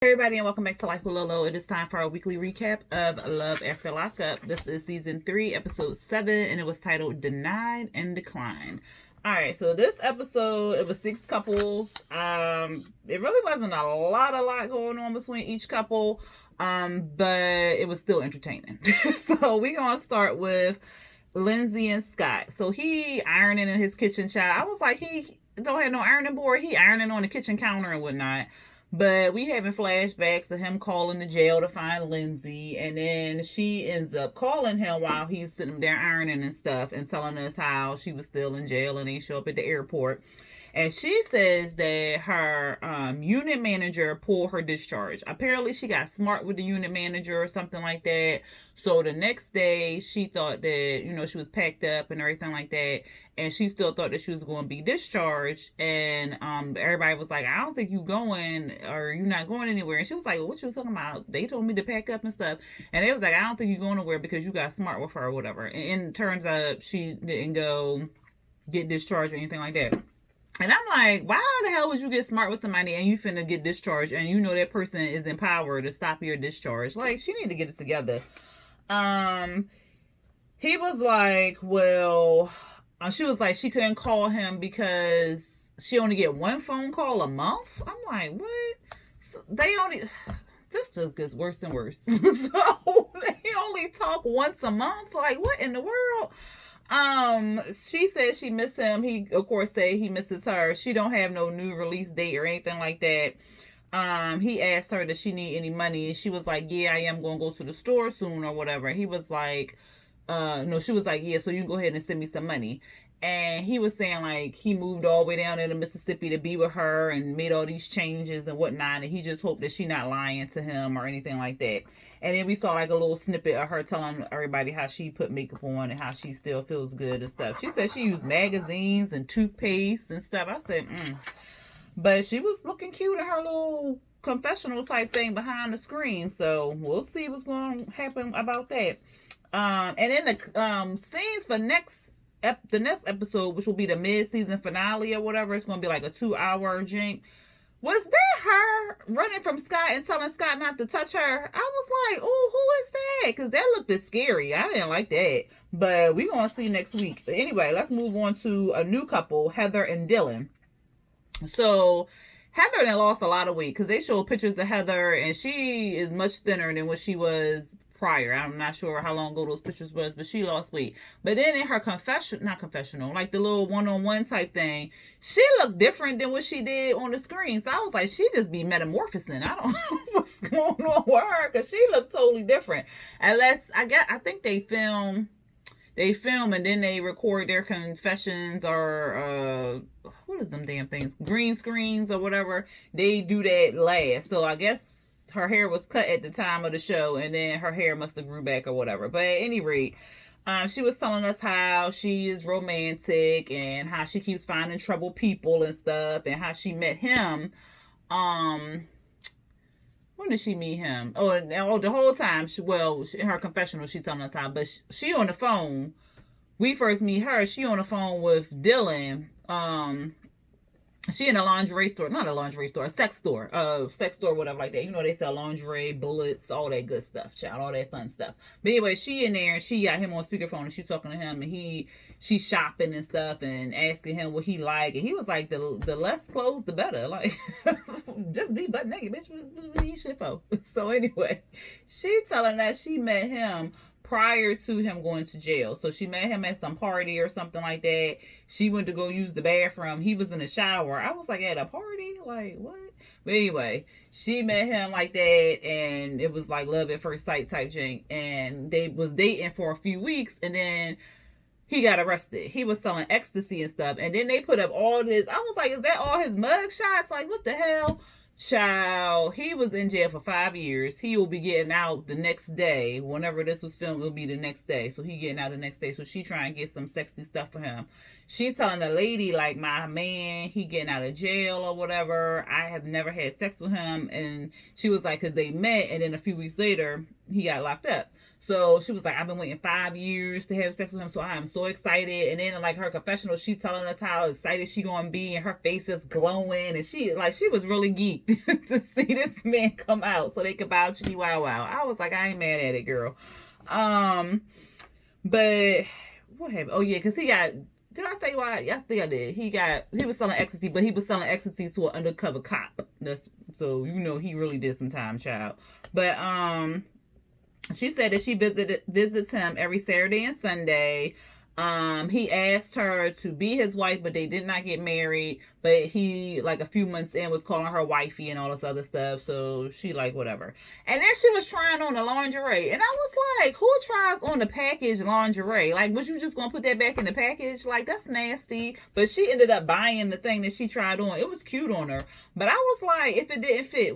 Everybody, and welcome back to Life with Lolo. It is time for our weekly recap of Love After Lockup. This is season 3, episode 7, and it was titled Denied and Declined. Alright, so this episode, it was 6 couples. It really wasn't a lot going on between each couple, but it was still entertaining. So we're gonna start with Lindsay and Scott. So he ironing in his kitchen, child. I was like, he don't have no ironing board. He ironing on the kitchen counter and whatnot. But we having flashbacks of him calling the jail to find Lindsay, and then she ends up calling him while he's sitting there ironing and stuff, and telling us how she was still in jail and they show up at the airport. And she says that her unit manager pulled her discharge. Apparently, she got smart with the unit manager or something like that. So the next day, she thought that, she was packed up and everything like that. And she still thought that she was going to be discharged. And everybody was like, I don't think you're going, or you're not going anywhere. And she was like, well, what you talking about? They told me to pack up and stuff. And they was like, I don't think you're going nowhere because you got smart with her or whatever. And it turns out she didn't go get discharged or anything like that. And I'm like, why the hell would you get smart with somebody and you finna get discharged and you know that person is in power to stop your discharge? Like, she need to get it together. He was like, well, she was like, she couldn't call him because she only get one phone call a month. I'm like, what? So this just gets worse and worse. So they only talk once a month. Like, what in the world? She said she missed him. He, of course, said he misses her. She don't have no new release date or anything like that. He asked her, does she need any money? And she was like, yeah, I am going to go to the store soon or whatever. He was like, no, she was like, yeah, so you can go ahead and send me some money. And he was saying, like, he moved all the way down into Mississippi to be with her and made all these changes and whatnot. And he just hoped that she not lying to him or anything like that. And then we saw, like, a little snippet of her telling everybody how she put makeup on and how she still feels good and stuff. She said she used magazines and toothpaste and stuff. I said, But she was looking cute in her little confessional type thing behind the screen. So we'll see what's going to happen about that. And then the scenes for the next episode, which will be the mid-season finale or whatever, it's going to be like a 2-hour jink. Was that her running from Scott and telling Scott not to touch her? I was like, oh, who is that? Because that looked scary. I didn't like that. But we're going to see next week. Anyway, let's move on to a new couple, Heather and Dylan. So Heather then lost a lot of weight because they showed pictures of Heather and she is much thinner than what she was prior. I'm not sure how long ago those pictures was, but she lost weight. But then in her not confessional, like the little one-on-one type thing, she looked different than what she did on the screen. So I was like, she just be metamorphosing. I don't know what's going on with her because she looked totally different. Unless I think they film and then they record their confessions or what is them damn things, green screens or whatever. They do that last. So I guess her hair was cut at the time of the show and then her hair must have grew back or whatever. But at any rate, she was telling us how she is romantic and how she keeps finding trouble people and stuff, and how she met him. When did she meet him? The whole time. In her confessional, she's telling us how, but she on the phone. We first meet her. She on the phone with Dylan. She in a lingerie store, not a lingerie store, a sex store, whatever like that. They sell lingerie, bullets, all that good stuff, child, all that fun stuff. But anyway, she in there and she got him on speakerphone and she's talking to him and she's shopping and stuff and asking him what he like, and he was like, the less clothes the better, like just be butt naked, bitch. What you shit for? So anyway, she telling us she met him prior to him going to jail. So she met him at some party or something like that. She went to go use the bathroom. He was in the shower. I was like, at a party? Like, what? But anyway, she met him like that, and it was like love at first sight type thing. And they was dating for a few weeks, and then he got arrested. He was selling ecstasy and stuff. And then they put up all his, I was like, is that all his mug shots? Like, what the hell? Child, he was in jail for 5 years. He will be getting out the next day. Whenever this was filmed, it'll be the next day. So he getting out the next day. So she trying to get some sexy stuff for him. she telling the lady, like, my man, he getting out of jail or whatever. I have never had sex with him. And she was like, because they met, and then a few weeks later, he got locked up. So she was like, I've been waiting 5 years to have sex with him, so I am so excited. And then like her confessional, she telling us how excited she gonna be, and her face is glowing, and she was really geeked to see this man come out so they could buy Chicky Wow Wow. I was like, I ain't mad at it, girl. But what happened? Oh yeah, because he got. Did I say why? I think I did. He was selling ecstasy, but he was selling ecstasy to an undercover cop. That's so he really did some time, child. But she said that she visits him every Saturday and Sunday. He asked her to be his wife, but they did not get married. But he, like, a few months in, was calling her wifey and all this other stuff. So she, like, whatever. And then she was trying on the lingerie. And I was like, who tries on the package lingerie? Like, was you just going to put that back in the package? Like, that's nasty. But she ended up buying the thing that she tried on. It was cute on her. But I was like, if it didn't fit,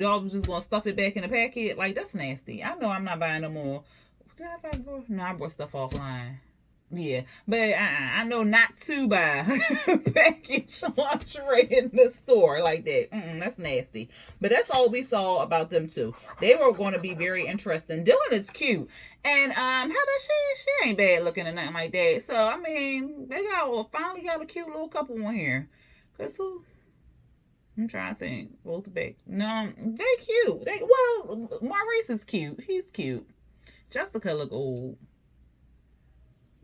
y'all was just going to stuff it back in the packet? Like, that's nasty. I know I'm not buying no more. Did I buy more? No, I bought stuff offline. Yeah, but I know not to buy package lingerie in the store like that. That's nasty. But that's all we saw about them two. They were going to be very interesting. Dylan is cute, and Heather, she ain't bad looking or nothing like that. So I mean, they finally got a cute little couple on here. Cause who? I'm trying to think. Both back. No, they cute. Maurice is cute. He's cute. Jessica look old.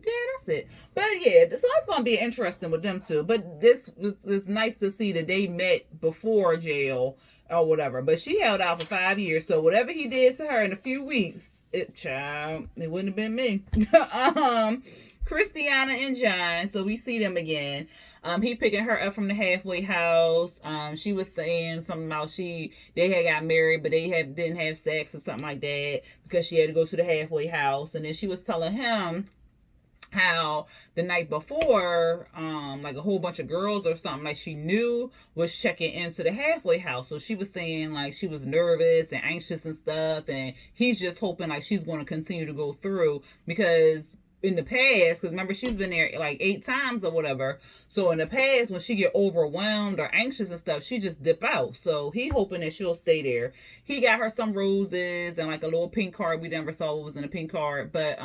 Yeah, that's it. But yeah, so it's gonna be interesting with them two. But this was nice to see that they met before jail or whatever. But she held out for 5 years, so whatever he did to her in a few weeks, it wouldn't have been me. Christiana and John. So we see them again. He picking her up from the halfway house. She was saying something about they had got married, but they didn't have sex or something like that because she had to go to the halfway house. And then she was telling him how the night before, like a whole bunch of girls or something like she knew was checking into the halfway house. So she was saying like she was nervous and anxious and stuff, and he's just hoping like she's going to continue to go through, because in the past, because remember she's been there like 8 times or whatever. So in the past, when she get overwhelmed or anxious and stuff, she just dip out. So he hoping that she'll stay there. He got her some roses and like a little pink card. We never saw what was in the pink card, but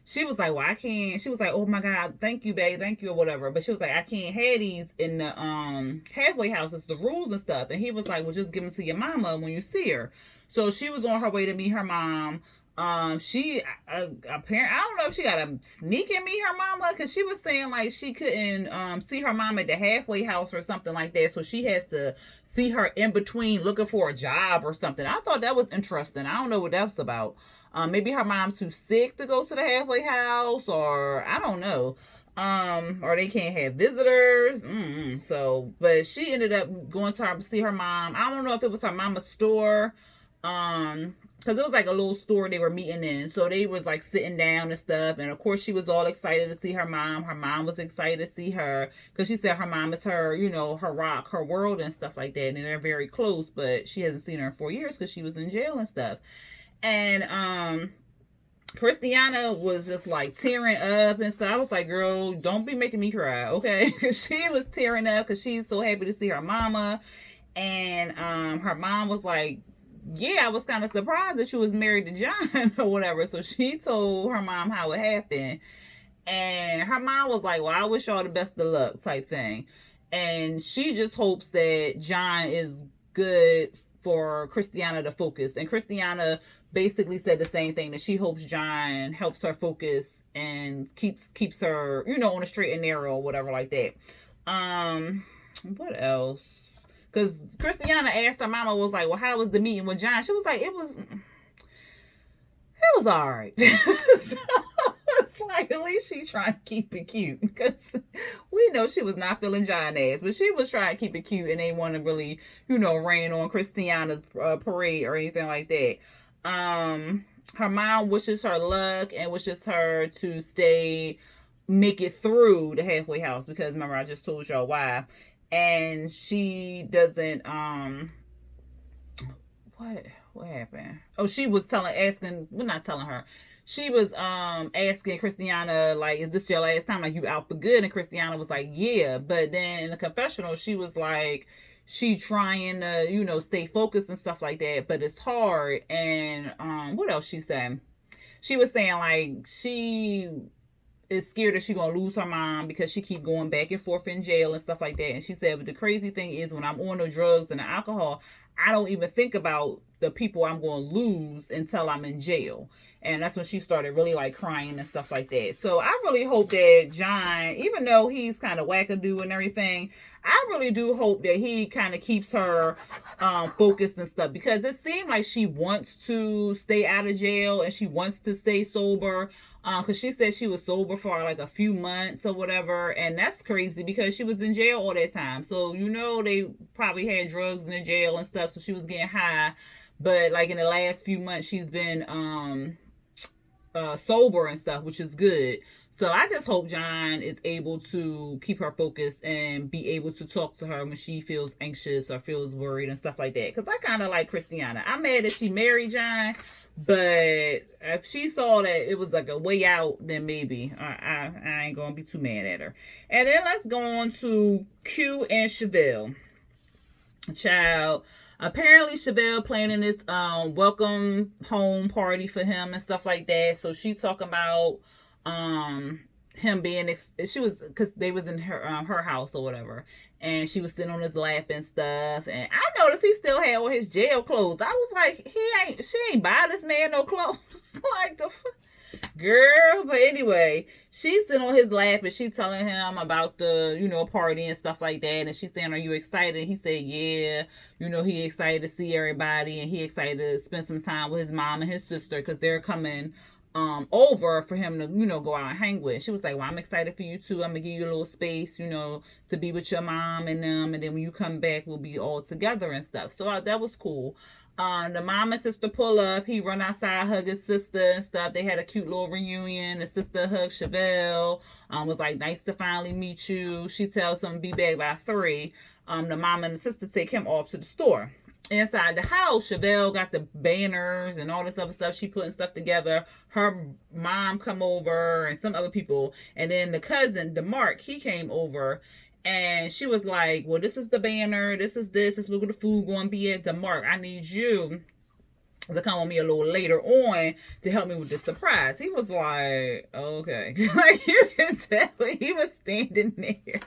she was like, well, I can't. She was like, oh my God, thank you, babe, thank you, or whatever. But she was like, I can't have these in the halfway house. It's the rules and stuff. And he was like, well, just give them to your mama when you see her. So she was on her way to meet her mom. She apparently, I don't know if she got to sneak and meet her mama, because she was saying like she couldn't see her mom at the halfway house or something like that. So she has to see her in between looking for a job or something. I thought that was interesting. I don't know what that's about. Maybe her mom's too sick to go to the halfway house, or I don't know. Or they can't have visitors. So, but she ended up going to see her mom. I don't know if it was her mama's store. Because it was like a little store they were meeting in. So they was like sitting down and stuff. And of course she was all excited to see her mom. Her mom was excited to see her, because she said her mom is her, her rock, her world and stuff like that. And they're very close, but she hasn't seen her in 4 years because she was in jail and stuff. And Christiana was just like tearing up, and so I was like, girl, don't be making me cry, okay? Because she was tearing up because she's so happy to see her mama. And her mom was like, yeah, I was kind of surprised that you was married to John or whatever. So she told her mom how it happened, and her mom was like, well, I wish y'all the best of luck type thing. And she just hopes that John is good for Christiana to focus. And Christiana basically said the same thing, that she hopes John helps her focus and keeps her, on a straight and narrow or whatever like that. What else? Because Christiana asked her mama, was like, well, how was the meeting with John? She was like, it was all right. So it's like, at least she trying to keep it cute, because we know she was not feeling John ass, but she was trying to keep it cute, and they want to really, rain on Christiana's parade or anything like that. Her mom wishes her luck and wishes her to make it through the halfway house, because remember I just told y'all why. And she doesn't what happened? Oh, she was asking, well, not telling her. She was asking Christiana, like, is this your last time? Like, you out for good? And Christiana was like, yeah. But then in the confessional, she was like, she trying to, stay focused and stuff like that, but it's hard. And what else she said? She was saying like she is scared that she's gonna lose her mom because she keep going back and forth in jail and stuff like that. And she said, but the crazy thing is when I'm on the drugs and the alcohol, I don't even think about the people I'm gonna lose until I'm in jail. And that's when she started really like crying and stuff like that. So I really hope that John, even though he's kind of wackadoo and everything, I really do hope that he kind of keeps her focused and stuff, because it seemed like she wants to stay out of jail and she wants to stay sober. Because she said she was sober for like a few months or whatever, and that's crazy because she was in jail all that time. So they probably had drugs in the jail and stuff, so she was getting high. But like in the last few months, she's been sober and stuff, which is good. So I just hope John is able to keep her focused and be able to talk to her when she feels anxious or feels worried and stuff like that. Because I kind of like Christiana. I'm mad that she married John, but if she saw that it was like a way out, then maybe I ain't gonna be too mad at her. And then let's go on to Q and Chevelle. Child, apparently Chevelle planning this welcome home party for him and stuff like that. So she talking about him being she was, because they was in her house or whatever, and she was sitting on his lap and stuff, and I noticed he still had all his jail clothes. I was like, she ain't buy this man no clothes. Like, the girl. But anyway, she's sitting on his lap and she's telling him about the party and stuff like that, and she's saying, are you excited? He said, yeah. He excited to see everybody, and he excited to spend some time with his mom and his sister because they're coming over for him to go out and hang with. She was like, well, I'm excited for you too. I'm gonna give you a little space to be with your mom and them, and then when you come back we'll be all together and stuff. So that was cool. The mom and sister pull up. He run outside, hug his sister and stuff. They had a cute little reunion. The sister hugged Chevelle. Was like, nice to finally meet you. She tells him be back by 3. The mom and the sister take him off to the store. Inside the house, Chevelle got the banners and all this other stuff. She putting stuff together. Her mom come over and some other people. And then the cousin, DeMarc, he came over. And she was like, well, this is the banner. This is where the food going to be at. DeMarc, I need you to come with me a little later on to help me with the surprise. He was like, okay. Like, you can tell he was standing there.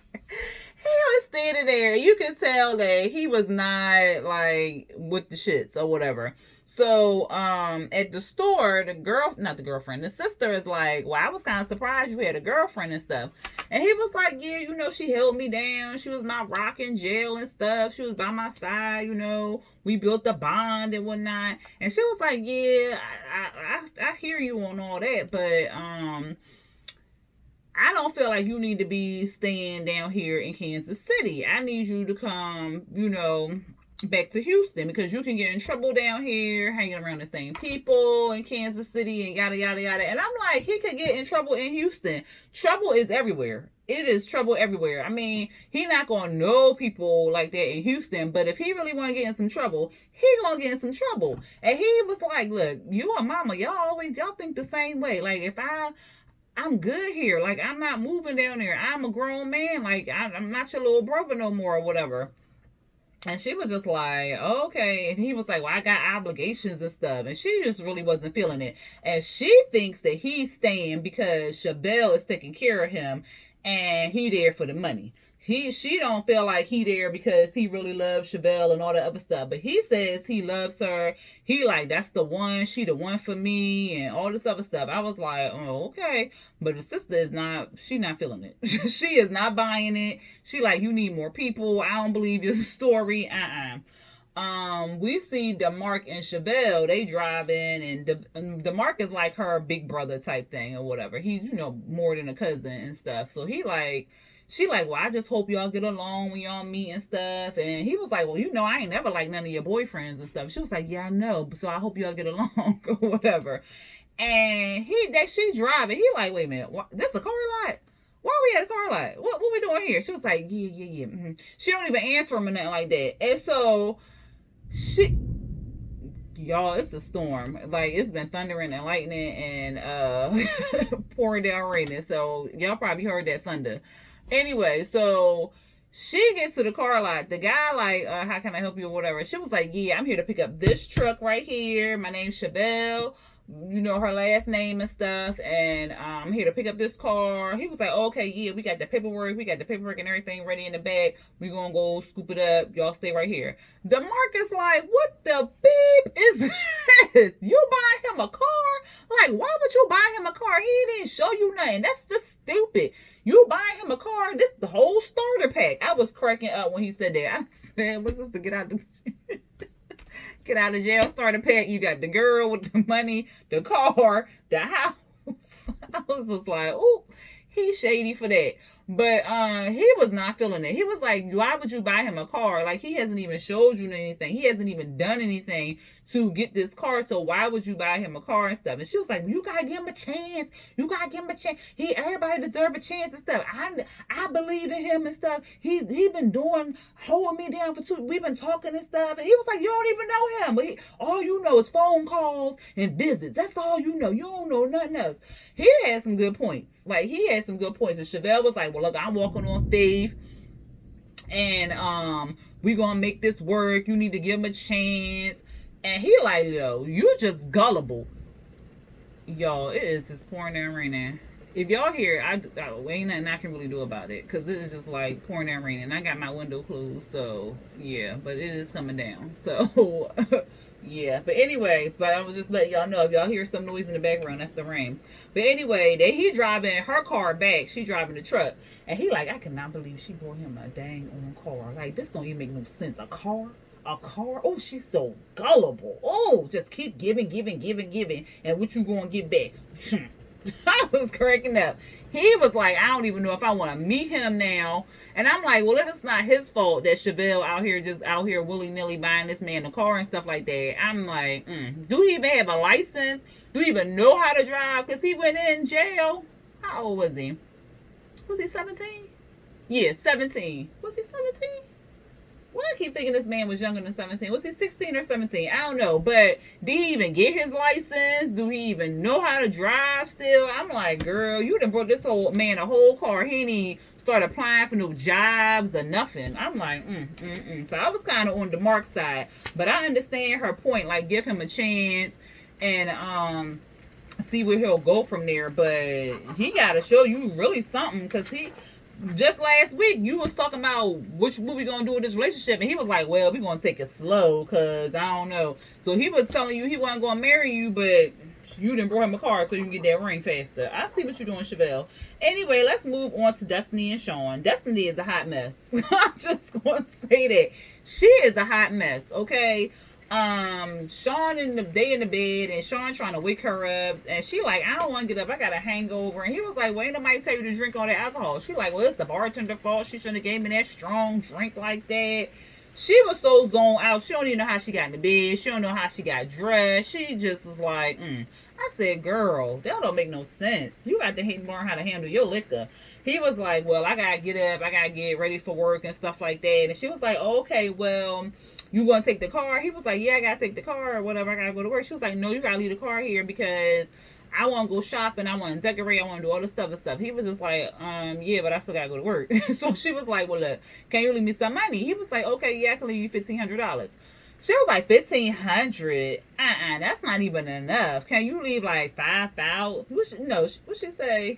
He was standing there. You could tell that he was not like with the shits or whatever. So at the store, the sister is like, well, I was kind of surprised you had a girlfriend and stuff. And he was like, yeah, she held me down. She was my rock in jail and stuff. She was by my side, we built a bond and whatnot. And she was like, yeah, I hear you on all that, but I don't feel like you need to be staying down here in Kansas City. I need you to come, back to Houston, because you can get in trouble down here hanging around the same people in Kansas City and yada, yada, yada. And I'm like, he could get in trouble in Houston. Trouble is everywhere. It is trouble everywhere. I mean, he not going to know people like that in Houston, but if he really want to get in some trouble, he going to get in some trouble. And he was like, look, you and mama, y'all think the same way. Like, if I'm good here. Like, I'm not moving down there. I'm a grown man. Like, I'm not your little brother no more or whatever. And she was just like, okay. And he was like, well, I got obligations and stuff. And she just really wasn't feeling it. And she thinks that he's staying because Chevelle is taking care of him and he there for the money. She don't feel like he there because he really loves Chevelle and all that other stuff. But he says he loves her. He like, that's the one. She the one for me and all this other stuff. I was like, oh, okay. But the sister is not feeling it. She is not buying it. She like, you need more people. I don't believe your story. We see DeMarc and Chevelle, they driving, and DeMarc is like her big brother type thing or whatever. He's, more than a cousin and stuff. So she like, well, I just hope y'all get along when y'all meet and stuff. And he was like, well, I ain't never like none of your boyfriends and stuff. She was like, yeah, I know. So I hope y'all get along or whatever. And she driving. He like, wait a minute, this a car lot? Why we at a car lot? What we doing here? She was like, yeah. Mm-hmm. She don't even answer him or nothing like that. And so y'all, it's a storm. Like, it's been thundering and lightning and pouring down raining. So y'all probably heard that thunder. Anyway, so she gets to the car lot. The guy like, how can I help you or whatever? She was like, yeah, I'm here to pick up this truck right here. My name's Chevelle. You know her last name and stuff, and I'm here to pick up this car. He was like, okay, yeah, we got the paperwork and everything ready in the bag. We gonna go scoop it up. Y'all stay right here. DeMarcus like, what the beep is this? You buy him a car? Like, why would you buy him a car? He didn't show you nothing. That's just stupid. You buy him a car? This the whole starter pack. I was cracking up when he said that. I said, what's this to get out the get out of jail starter pack? You got the girl with the money, the car, the house. I was just like, oh, he's shady for that. But he was not feeling it. He was like, why would you buy him a car? Like, he hasn't even showed you anything. He hasn't even done anything to get this car. So why would you buy him a car and stuff? And she was like, you gotta give him a chance. You gotta give him a chance. Everybody deserve a chance and stuff. I believe in him and stuff. He been holding me down for we've been talking and stuff. And he was like, you don't even know him. But all you know is phone calls and visits. That's all you know. You don't know nothing else. He had some good points. Like, he had some good points. And Chevelle was like, well, look, I'm walking on faith. And we gonna make this work. You need to give him a chance. And he like, yo, you just gullible. Y'all, it is just pouring and raining. If y'all hear, ain't nothing I can really do about it. Because it is just like pouring and raining. I got my window closed. So, yeah. But it is coming down. So, yeah. But anyway, I was just letting y'all know. If y'all hear some noise in the background, that's the rain. But anyway, he driving her car back. She driving the truck. And he like, I cannot believe she brought him a dang on car. Like, this don't even make no sense. A car? Oh, she's so gullible. Oh, just keep giving. And what you gonna get back? I was cracking up. He was like, I don't even know if I want to meet him now. And I'm like, well, it's not his fault that Chevelle out here willy-nilly buying this man a car and stuff like that. I'm like, do he even have a license? Do he even know how to drive? Because he went in jail. How old was he? Was he 17? Yeah, 17. Was he 17? Well, I keep thinking this man was younger than 17. Was he 16 or 17? I don't know. But did he even get his license? Do he even know how to drive still? I'm like, girl, you done brought this whole man a whole car. He ain't even started applying for no jobs or nothing. I'm like, So I was kind of on the Mark side. But I understand her point. Like, give him a chance and see where he'll go from there. But he got to show you really something, because just last week, you was talking about what we gonna do with this relationship, and he was like, well, we gonna take it slow, because I don't know. So he was telling you he wasn't gonna marry you, but you didn't brought him a car so you can get that ring faster. I see what you're doing, Chevelle. Anyway, let's move on to Destiny and Sean. Destiny is a hot mess. I'm just gonna say that. She is a hot mess, okay? Sean in the bed, and Sean trying to wake her up, and she like, I don't want to get up, I got a hangover. And he was like, well, ain't nobody tell you to drink all that alcohol. She like, well, it's the bartender's fault. She shouldn't have gave me that strong drink like that. She was so zoned out. She don't even know how she got in the bed. She don't know how she got dressed. She just was like, I said, girl, that don't make no sense. You got to learn how to handle your liquor. He was like, well, I gotta get up, I gotta get ready for work and stuff like that. And she was like, okay, well, you gonna take the car? He was like, yeah, I gotta take the car or whatever. I gotta go to work. She was like, no, you gotta leave the car here because I want to go shopping. I want to decorate. I want to do all this stuff and stuff. He was just like, yeah, but I still gotta go to work. So she was like, well, look, can you leave me some money? He was like, okay, yeah, I can leave you $1,500. She was like, $1,500? That's not even enough. Can you leave like $5,000? What she say?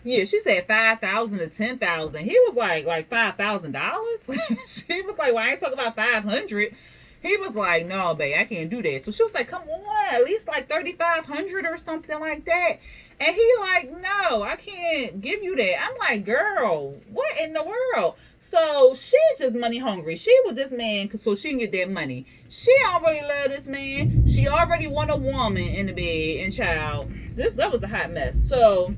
Yeah, she said $5,000 to $10,000. He was like $5,000. She was like, well, I ain't talking about $500. He was like, no, babe, I can't do that. So she was like, come on, at least like $3,500 or something like that. And he like, no, I can't give you that. I'm like, girl, what in the world? So she's just money hungry. She with this man so she can get that money. She already love this man. She already want a woman in the bed and child. That was a hot mess. So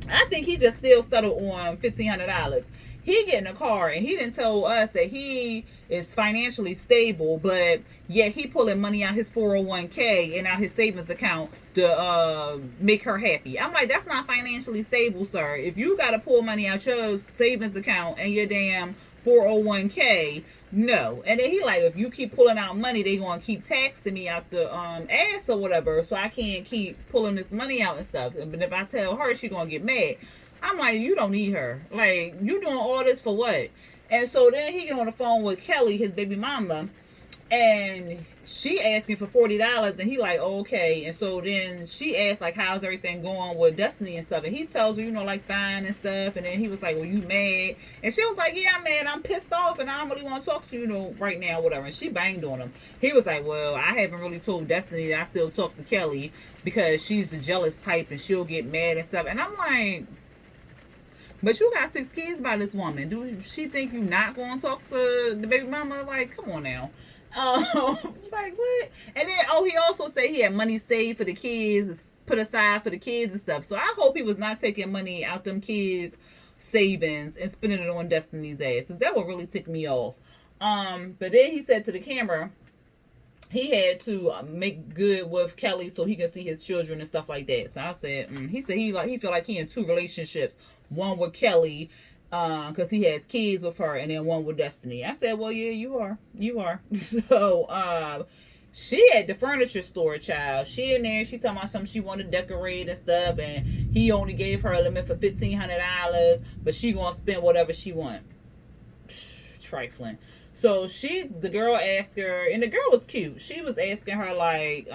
I think he just still settled on $1,500. He getting a car, and he didn't tell us that he is financially stable, but yet he pulling money out his 401k and out his savings account to make her happy. I'm like, that's not financially stable, sir. If you got to pull money out your savings account and your damn 401k. No. And then he like, if you keep pulling out money, they gonna keep taxing me out the ass or whatever, so I can't keep pulling this money out and stuff. But if I tell her, she gonna get mad. I'm like, you don't need her. Like, you doing all this for what? And so then he get on the phone with Kelly, his baby mama, and she asking for $40, and he like, oh, okay. And so then she asked like, how's everything going with Destiny and stuff, and he tells her, like, fine and stuff. And then he was like, well, you mad? And she was like, yeah, I'm mad, I'm pissed off, and I don't really want to talk to you, right now, whatever. And she banged on him. He was like, well, I haven't really told Destiny that I still talk to Kelly, because she's the jealous type and she'll get mad and stuff. And I'm like, but you got 6 kids by this woman. Do she think you not going to talk to the baby mama? Like, come on now. Like, what? And then, he also said he had money saved for the kids, put aside for the kids and stuff. So I hope he was not taking money out them kids' savings and spending it on Destiny's ass, because that would really tick me off. But then he said to the camera, he had to make good with Kelly so he can see his children and stuff like that. So I said, he said he feel like he in 2 relationships, one with Kelly, because he has kids with her, and then one with Destiny. I said, well, yeah, you are. So she at the furniture store, child. She in there, she talking about something she want to decorate and stuff, and he only gave her a limit for $1,500, but she gonna spend whatever she want. Trifling. So the girl asked her, and the girl was cute. She was asking her like,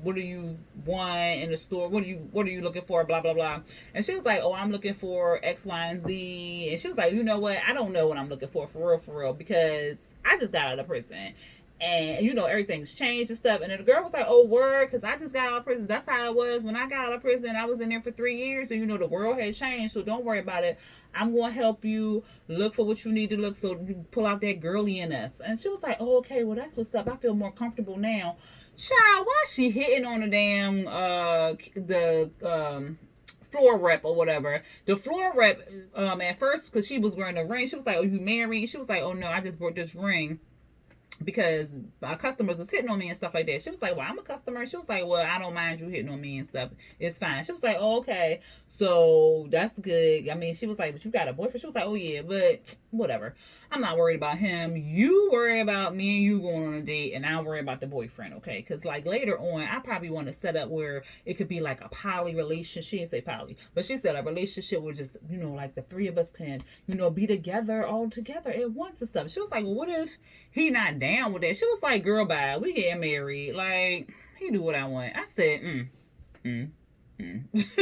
what do you want in the store? What are you looking for? Blah, blah, blah. And she was like, oh, I'm looking for X, Y, and Z. And she was like, you know what? I don't know what I'm looking for real, because I just got out of prison. And, everything's changed and stuff. And then the girl was like, oh, word, because I just got out of prison. That's how it was. When I got out of prison, I was in there for 3 years. And, the world had changed. So don't worry about it. I'm going to help you look for what you need to look, so you pull out that girly in us. And she was like, oh, okay, well, that's what's up. I feel more comfortable now. Child, why is she hitting on the damn, floor rep or whatever? The floor rep, at first, because she was wearing a ring, she was like, oh, you married? She was like, oh, no, I just bought this ring because our customers was hitting on me and stuff like that. She was like, well, I'm a customer. She was like, well, I don't mind you hitting on me and stuff. It's fine. She was like, oh, okay. So that's good. I mean, she was like, but you got a boyfriend? She was like, oh, yeah, but whatever. I'm not worried about him. You worry about me and you going on a date, and I'll worry about the boyfriend, okay? Because, like, later on, I probably want to set up where it could be like a poly relationship. She didn't say poly, but she said a relationship where just, like the 3 of us can, be together, all together at once and stuff. She was like, well, what if he not down with that? She was like, girl, bye. We getting married. Like, he do what I want. I said,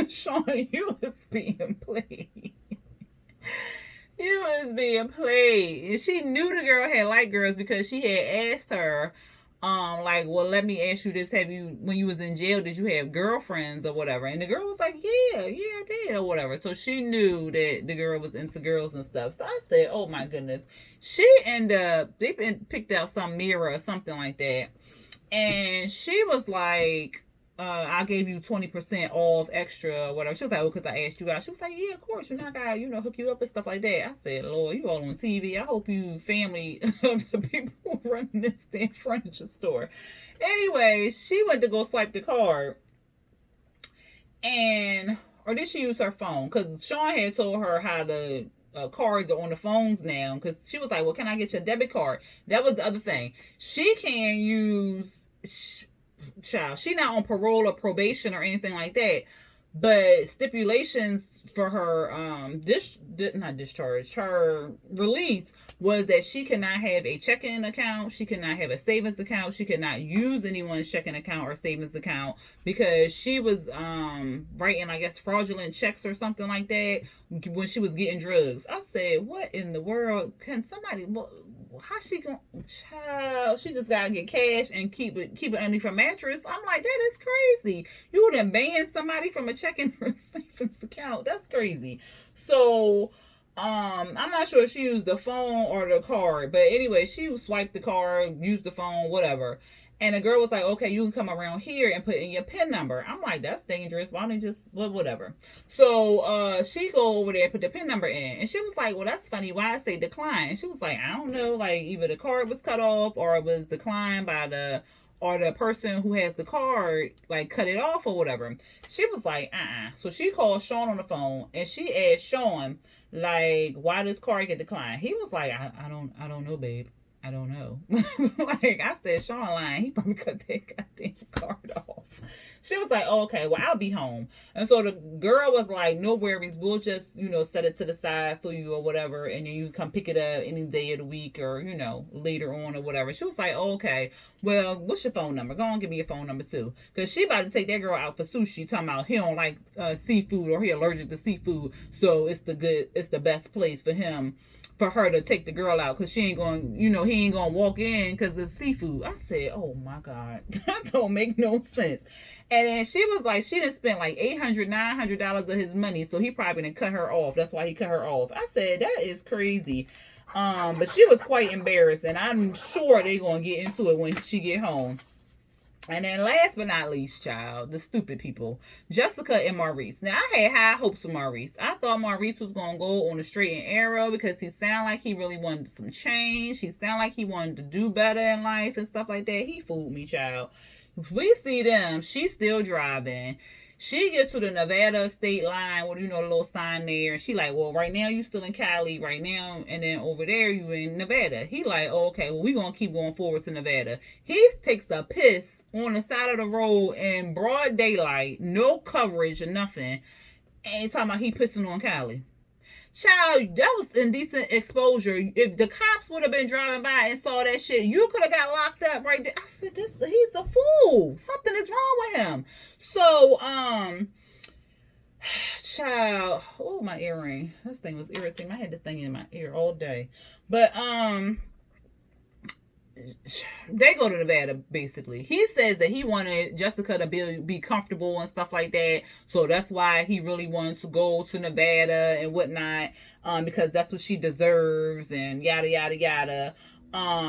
Sean, you was being played. You was being played. And she knew the girl had liked girls, because she had asked her, like, well, let me ask you this. When you was in jail, did you have girlfriends or whatever? And the girl was like, yeah, I did, or whatever. So she knew that the girl was into girls and stuff. So I said, oh my goodness. She ended up, they picked out some mirror or something like that. And she was like, I gave you 20% off extra or whatever. She was like, oh, because I asked you out. She was like, yeah, of course. I got, hook you up and stuff like that. I said, Lord, you all on TV. I hope you family of the people running this damn furniture store. Anyway, she went to go swipe the card. Or did she use her phone? Because Sean had told her how the cards are on the phones now. Because she was like, well, can I get your debit card? That was the other thing. She can use... Child, she not on parole or probation or anything like that, but stipulations for her not discharge, her release was that she cannot have a checking account, she cannot have a savings account, she cannot use anyone's checking account or savings account, because she was writing, I guess, fraudulent checks or something like that when she was getting drugs. I said, what in the world? Can somebody, how she gonna, child, she just gotta get cash and keep it underneath her mattress. I'm like, that is crazy. You would have banned somebody from a checking or savings account. That's crazy. So I'm not sure if she used the phone or the card, but anyway, she swiped the card, used the phone, whatever. And the girl was like, okay, you can come around here and put in your PIN number. I'm like, that's dangerous. Why don't you just, whatever. So she go over there and put the PIN number in. And she was like, well, that's funny. Why I say decline? And she was like, I don't know. Like, either the card was cut off or it was declined by the or the person who has the card like cut it off or whatever. She was like, So she called Sean on the phone and she asked Sean, like, why this card get declined? He was like, I don't know, babe. I don't know. Like I said, Sean lying. He probably cut that goddamn card off. She was like, oh, okay, well, I'll be home. And so the girl was like, no worries. We'll just, set it to the side for you or whatever. And then you come pick it up any day of the week or, later on or whatever. She was like, oh, okay, well, what's your phone number? Go on, give me your phone number too. Because she about to take that girl out for sushi, talking about he don't like seafood or he allergic to seafood. So it's the best place for her to take the girl out because she ain't going, he ain't going to walk in because it's seafood. I said, oh my God, that don't make no sense. And then she was like, she done spent like $800, $900 of his money. So he probably didn't cut her off. That's why he cut her off. I said, that is crazy. But she was quite embarrassed and I'm sure they're going to get into it when she get home. And then last but not least, child, the stupid people, Jessica and Maurice. Now, I had high hopes for Maurice. I thought Maurice was going to go on a straight and arrow because he sounded like he really wanted some change. He sounded like he wanted to do better in life and stuff like that. He fooled me, child. We see them. She's still driving. She gets to the Nevada state line with, the little sign there. And she like, well, right now you still in Cali right now. And then over there you in Nevada. He like, oh, okay, well, we going to keep going forward to Nevada. He takes a piss on the side of the road in broad daylight. No coverage or nothing. And talking about he pissing on Cali. Child, that was indecent exposure. If the cops would have been driving by and saw that shit, you could have got locked up right there. I said, he's a fool. Something is wrong with him. So, child, oh, my earring. This thing was irritating. I had this thing in my ear all day. But, they go to Nevada, basically. He says that he wanted Jessica to be comfortable and stuff like that. So that's why he really wanted to go to Nevada and whatnot. Because that's what she deserves and yada, yada, yada.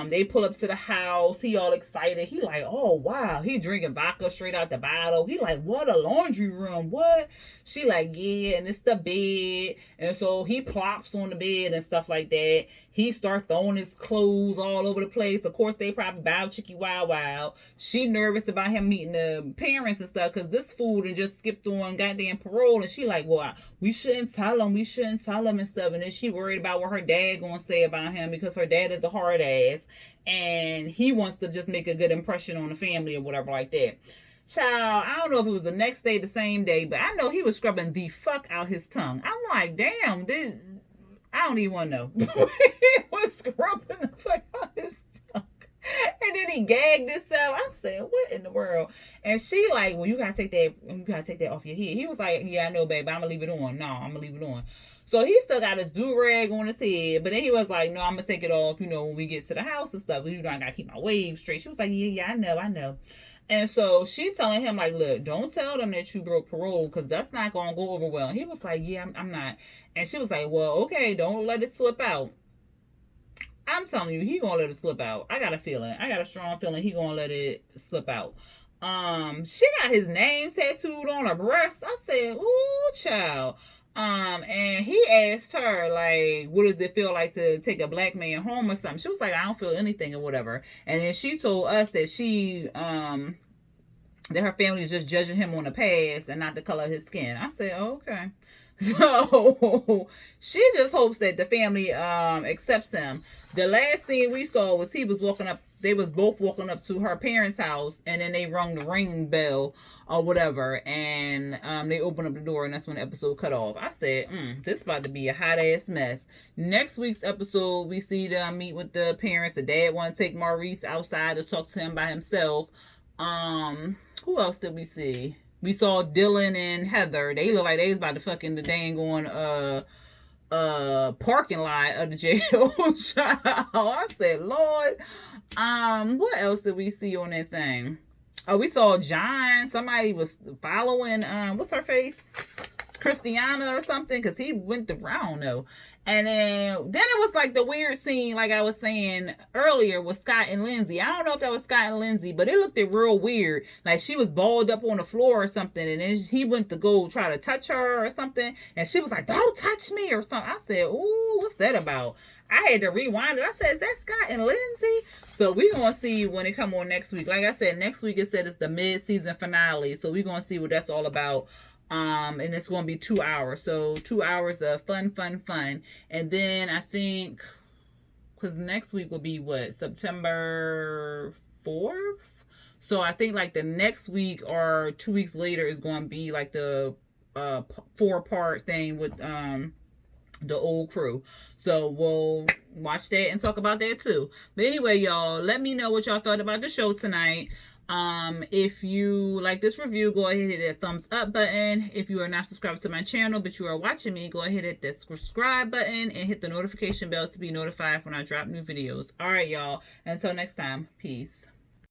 They pull up to the house. He all excited. He like, oh, wow. He drinking vodka straight out the bottle. He like, what, a laundry room? What? She like, yeah, and it's the bed. And so he plops on the bed and stuff like that. He starts throwing his clothes all over the place. Of course, they probably bow chicky wow. She nervous about him meeting the parents and stuff because this fool and just skipped on goddamn parole. And she like, well, we shouldn't tell him. We shouldn't tell him and stuff. And then she worried about what her dad gonna say about him because her dad is a hard ass. And he wants to just make a good impression on the family or whatever like that. Child, I don't know if it was the next day, the same day, but I know he was scrubbing the fuck out his tongue. I'm like, damn, I don't even want to know. He was scrubbing the fuck out his tongue. And then he gagged himself. I said, what in the world? And she like, well, you gotta take that off your head. He was like, yeah, I know, babe, but I'm gonna leave it on. No, I'm gonna leave it on. So he still got his do-rag on his head, but then he was like, no, I'm gonna take it off, when we get to the house and stuff. I gotta keep my waves straight. She was like, yeah, I know. And so she telling him like, look, don't tell them that you broke parole because that's not going to go over well. And he was like, yeah, I'm not. And she was like, well, okay, don't let it slip out. I'm telling you, he going to let it slip out. I got a strong feeling he going to let it slip out. She got his name tattooed on her breast. I said, ooh, child. And he asked her, like, what does it feel like to take a black man home or something? She was like, I don't feel anything or whatever. And then she told us that that her family was just judging him on the past and not the color of his skin. I said, oh, okay. So she just hopes that the family accepts him. The last scene we saw was he was walking up. They was both walking up to her parents' house, and then they rung the ring bell or whatever, and they opened up the door, and that's when the episode cut off. I said, this is about to be a hot ass mess. Next week's episode, we see them meet with the parents. The dad wants to take Maurice outside to talk to him by himself. Who else did we see? We saw Dylan and Heather. They look like they was about to fucking the dang on parking lot of the jail. I said, Lord. What else did we see on that thing? Oh, we saw John. Somebody was following what's her face? Christiana or something, because he went to, I don't know. And then it was like the weird scene, like I was saying earlier, with Scott and Lindsay. I don't know if that was Scott and Lindsay, but it looked real weird. Like she was balled up on the floor or something, and then he went to go try to touch her or something, and she was like, don't touch me or something. I said, ooh, what's that about? I had to rewind it. I said, is that Scott and Lindsay? So we're going to see when it come on next week. Like I said, next week it said it's the mid-season finale. So we're going to see what that's all about. And it's going to be 2 hours. So 2 hours of fun. And then I think, because next week will be what? September 4th? So I think like the next week or 2 weeks later is going to be like the 4-part thing with the old crew. So we'll watch that and talk about that too. But anyway, y'all, let me know what y'all thought about the show tonight. If you like this review, go ahead and hit that thumbs up button. If you are not subscribed to my channel but you are watching me, go ahead and hit that subscribe button and hit the notification bell to be notified when I drop new videos. All right, y'all. Until next time, peace.